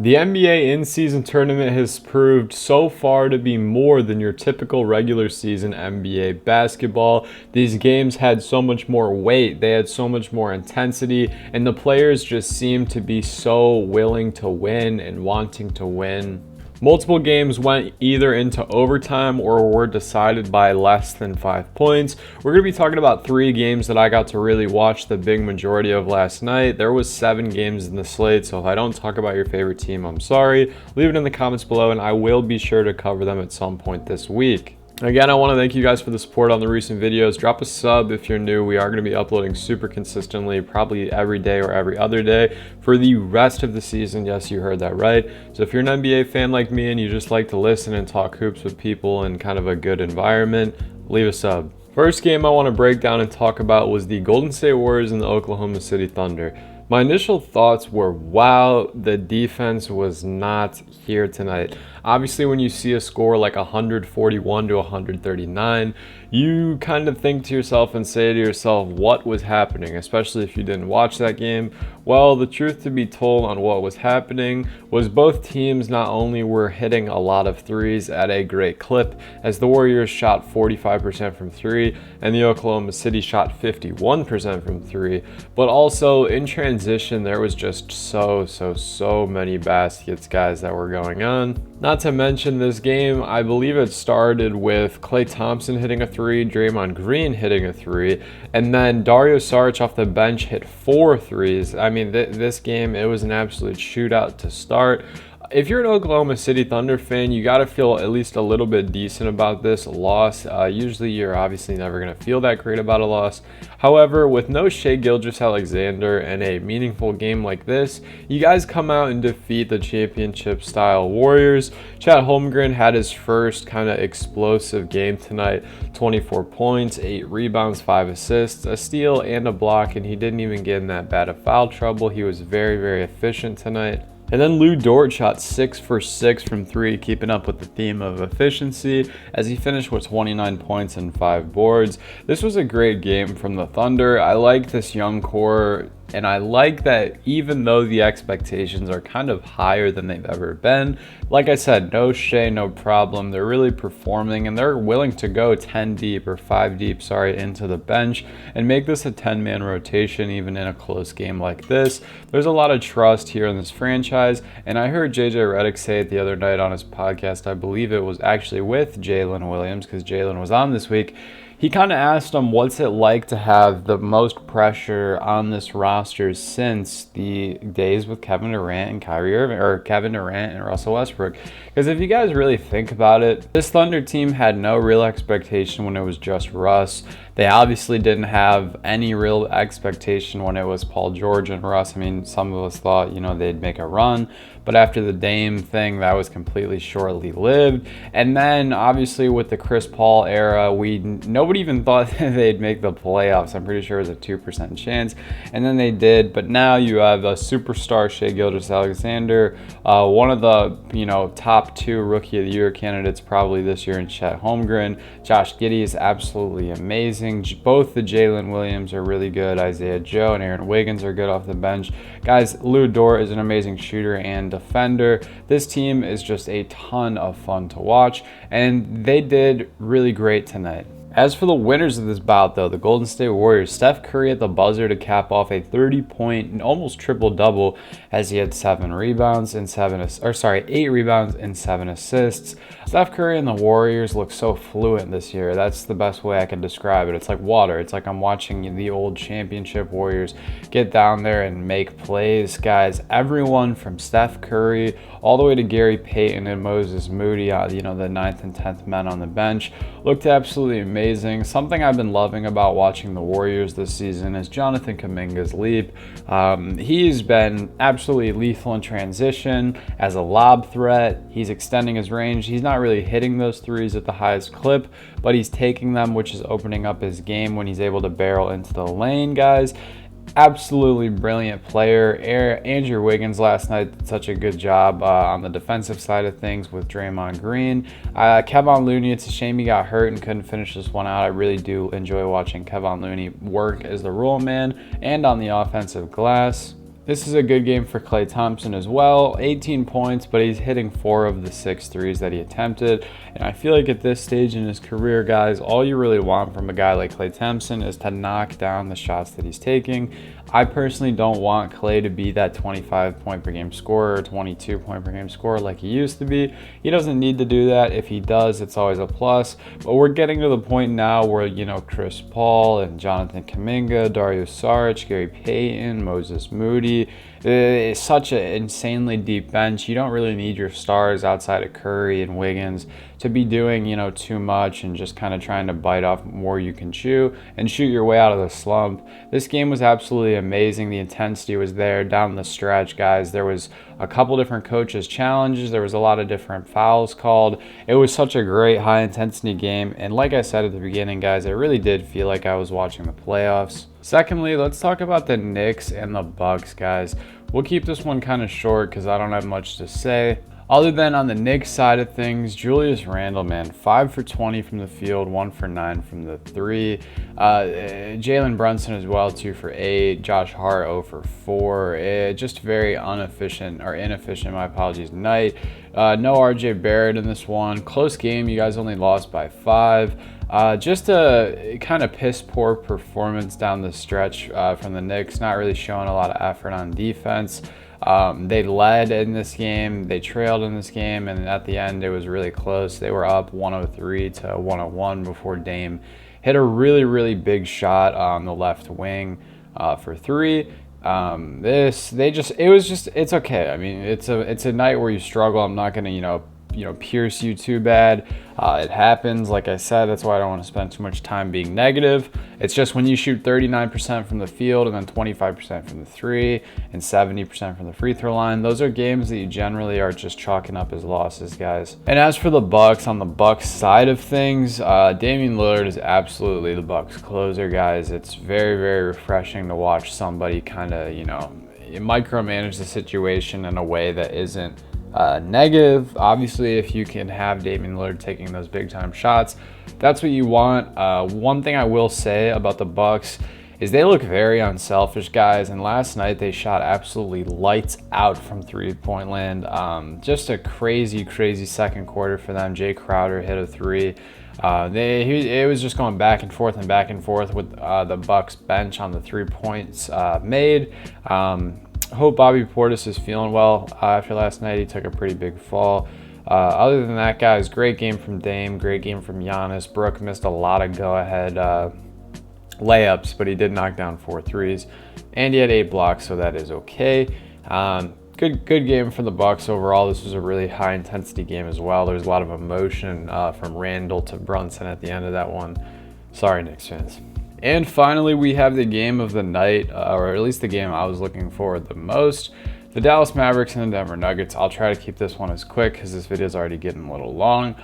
The NBA in-season tournament has proved so far to be more than your typical regular season NBA basketball. These games had so much more weight, they had so much more intensity, and the players just seemed to be so willing to win and wanting to win. Multiple games went either into overtime or were decided by less than 5 points. We're going to be talking about 3 games that I got to really watch the big majority of last night. There was 7 games in the slate, so if I don't talk about your favorite team, I'm sorry. Leave it in the comments below, and I will be sure to cover them at some point this week. Again, I want to thank you guys for the support on the recent videos. Drop a sub if you're new. We are going to be uploading super consistently, probably every day or every other day for the rest of the season. Yes, you heard that right. So if you're an NBA fan like me and you just like to listen and talk hoops with people in kind of a good environment, leave a sub. First game I want to break down and talk about was the Golden State Warriors and the Oklahoma City Thunder. My initial thoughts were, wow, the defense was not here tonight. Obviously, when you see a score like 141 to 139, you kind of think to yourself and say to yourself, what was happening? Especially if you didn't watch that game. Well, the truth to be told on what was happening was both teams not only were hitting a lot of threes at a great clip, as the Warriors shot 45% from 3 and the Oklahoma City shot 51% from 3, but also in transition there was just so many baskets, guys, that were going on. Not to mention this game, I believe it started with Klay Thompson hitting a 3, Draymond Green hitting a 3, and then Dario Saric off the bench hit 4 threes. I mean, this game, it was an absolute shootout to start. If you're an Oklahoma City Thunder fan, you got to feel at least a little bit decent about this loss. Usually you're obviously never going to feel that great about a loss. However, with no Shai Gilgeous-Alexander and a meaningful game like this, you guys come out and defeat the championship style Warriors. Chet Holmgren had his first kind of explosive game tonight. 24 points, 8 rebounds, 5 assists, a steal, and a block, and he didn't even get in that bad of foul trouble. He was very efficient tonight. And then Lou Dort shot 6 for 6 from 3, keeping up with the theme of efficiency as he finished with 29 points and 5 boards. This was a great game from the Thunder. I like this young core, and I like that even though the expectations are kind of higher than they've ever been, like I said, no Shai, no problem. They're really performing, and they're willing to go 10 deep or 5 deep, into the bench and make this a 10-man rotation even in a close game like this. There's a lot of trust here in this franchise, and I heard JJ Redick say it the other night on his podcast. I believe it was actually with Jalen Williams, because Jalen was on this week. He kind of asked him, what's it like to have the most pressure on this roster since the days with Kevin Durant and Kyrie Irving, or Kevin Durant and Russell Westbrook? Because if you guys really think about it, this Thunder team had no real expectation when it was just Russ. They obviously didn't have any real expectation when it was Paul George and Russ. I mean, some of us thought, they'd make a run, but after the Dame thing, that was completely short-lived. And then, obviously, with the Chris Paul era, nobody even thought they'd make the playoffs. I'm pretty sure it was a 2% chance, and then they did. But now you have a superstar, Shai Gilgeous-Alexander, one of the top 2 Rookie of the Year candidates probably this year in Chet Holmgren. Josh Giddey is absolutely amazing. Both the Jalen Williams are really good. Isaiah Joe and Aaron Wiggins are good off the bench. Guys, Lou Dort is an amazing shooter and defender. This team is just a ton of fun to watch, and they did really great tonight. As for the winners of this bout, though, the Golden State Warriors, Steph Curry at the buzzer to cap off a 30-point and almost triple-double, as he had 8 rebounds and 7 assists. Steph Curry and the Warriors look so fluent this year. That's the best way I can describe it. It's like water. It's like I'm watching the old championship Warriors get down there and make plays. Guys, everyone from Steph Curry all the way to Gary Payton and Moses Moody, the 9th and 10th men on the bench, looked absolutely amazing. Something I've been loving about watching the Warriors this season is Jonathan Kuminga's leap. He's been absolutely lethal in transition as a lob threat. He's extending his range. He's not really hitting those threes at the highest clip, but he's taking them, which is opening up his game when he's able to barrel into the lane, guys. Absolutely brilliant player. Andrew Wiggins last night did such a good job on the defensive side of things with Draymond Green. Kevon Looney, it's a shame he got hurt and couldn't finish this one out. I really do enjoy watching Kevon Looney work as the roll man and on the offensive glass. This is a good game for Klay Thompson as well. 18 points, but he's hitting 4 of the 6 threes that he attempted. And I feel like at this stage in his career, guys, all you really want from a guy like Klay Thompson is to knock down the shots that he's taking. I personally don't want Klay to be that 25 point per game scorer or 22 point per game scorer like he used to be. He doesn't need to do that. If he does, it's always a plus. But we're getting to the point now where, you know, Chris Paul and Jonathan Kuminga, Dario Saric, Gary Payton, Moses Moody, it's such an insanely deep bench. You don't really need your stars outside of Curry and Wiggins to be doing, you know, too much and just kind of trying to bite off more you can chew and shoot your way out of the slump. This game was absolutely amazing. The intensity was there down the stretch, guys. There was a couple different coaches' challenges. There was a lot of different fouls called. It was such a great high intensity game. And like I said at the beginning, guys, it really did feel like I was watching the playoffs. Secondly, let's talk about the Knicks and the Bucks, guys. We'll keep this one kind of short because I don't have much to say. Other than on the Knicks side of things, Julius Randle, man, 5 for 20 from the field, 1 for 9 from the 3. Jalen Brunson as well, 2 for 8. Josh Hart, 0 for 4. Just very inefficient, my apologies, night. No RJ Barrett in this one. Close game. You guys only lost by 5. Just a kind of piss poor performance down the stretch from the Knicks. Not really showing a lot of effort on defense. They led in this game, they trailed in this game, and at the end it was really close. They were up 103 to 101 before Dame hit a really, really big shot on the left wing for 3. It's okay. I mean, it's a night where you struggle. I'm not gonna, pierce you too bad. It happens. Like I said, that's why I don't want to spend too much time being negative. It's just when you shoot 39% from the field and then 25% from the 3 and 70% from the free throw line, those are games that you generally are just chalking up as losses, guys. And as for the Bucks, on the Bucks side of things, Damian Lillard is absolutely the Bucks closer, guys. It's very, very refreshing to watch somebody kind of, micromanage the situation in a way that isn't negative. Obviously, if you can have Damian Lillard taking those big time shots, that's what you want. One thing I will say about the Bucks is they look very unselfish, guys, and last night they shot absolutely lights out from 3-point land. Just a crazy second quarter for them. Jay Crowder hit a 3. It was just going back and forth with the Bucks bench on the 3 points made. Hope Bobby Portis is feeling well after last night. He took a pretty big fall. Other than that, guys, great game from Dame, great game from Giannis. Brook missed a lot of go-ahead layups, but he did knock down 4 threes, and he had 8 blocks, so that is okay. Good game for the Bucks overall. This was a really high-intensity game as well. There was a lot of emotion from Randle to Brunson at the end of that one. Sorry, Knicks fans. And finally, we have the game of the night, or at least the game I was looking forward the most. The Dallas Mavericks and the Denver Nuggets. I'll try to keep this one as quick because this video is already getting a little long.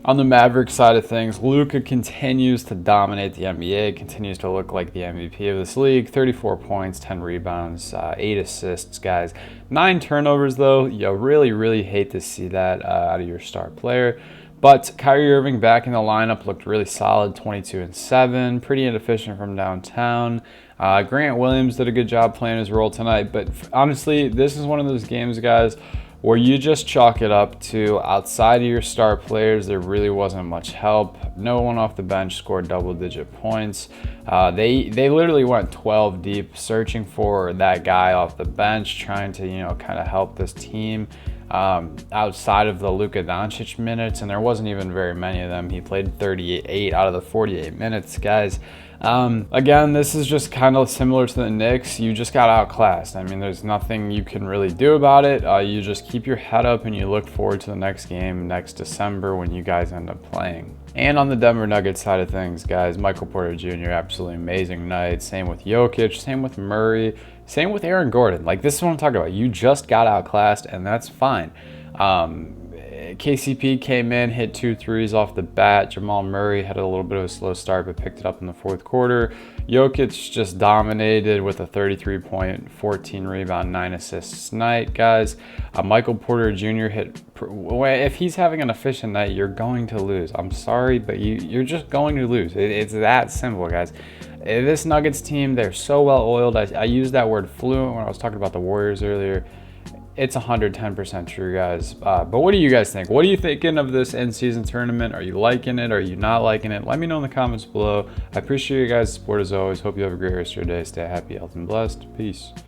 On the Mavericks side of things, Luka continues to dominate the NBA, continues to look like the MVP of this league. 34 points, 10 rebounds, 8 assists, guys. 9 turnovers, though. You really hate to see that out of your star player. But Kyrie Irving back in the lineup looked really solid, 22 and 7, pretty inefficient from downtown. Grant Williams did a good job playing his role tonight, but honestly, this is one of those games, guys, where you just chalk it up to outside of your star players, there really wasn't much help. No one off the bench scored double-digit points. They literally went 12 deep, searching for that guy off the bench, trying to kind of help this team. Outside of the Luka Doncic minutes, and there wasn't even very many of them. He played 38 out of the 48 minutes, guys. Again, this is just kind of similar to the Knicks. You just got outclassed. I mean, there's nothing you can really do about it. You just keep your head up and you look forward to the next game next December when you guys end up playing. And on the Denver Nuggets side of things, guys, Michael Porter Jr., absolutely amazing night. Same with Jokic, same with Murray, same with Aaron Gordon. Like, this is what I'm talking about. You just got outclassed, and that's fine. KCP came in, hit 2 threes off the bat. Jamal Murray had a little bit of a slow start, but picked it up in the 4th quarter. Jokic just dominated with a 33-point, 14 rebound, 9 assists night, guys. Michael Porter Jr. If he's having an efficient night, you're going to lose. I'm sorry, but you're just going to lose. It's that simple, guys. This Nuggets team, they're so well oiled. I used that word fluent when I was talking about the Warriors earlier. It's 110% true, guys. But what do you guys think? What are you thinking of this in-season tournament? Are you liking it? Are you not liking it? Let me know in the comments below. I appreciate you guys' support as always. Hope you have a great rest of your day. Stay happy, healthy, and blessed. Peace.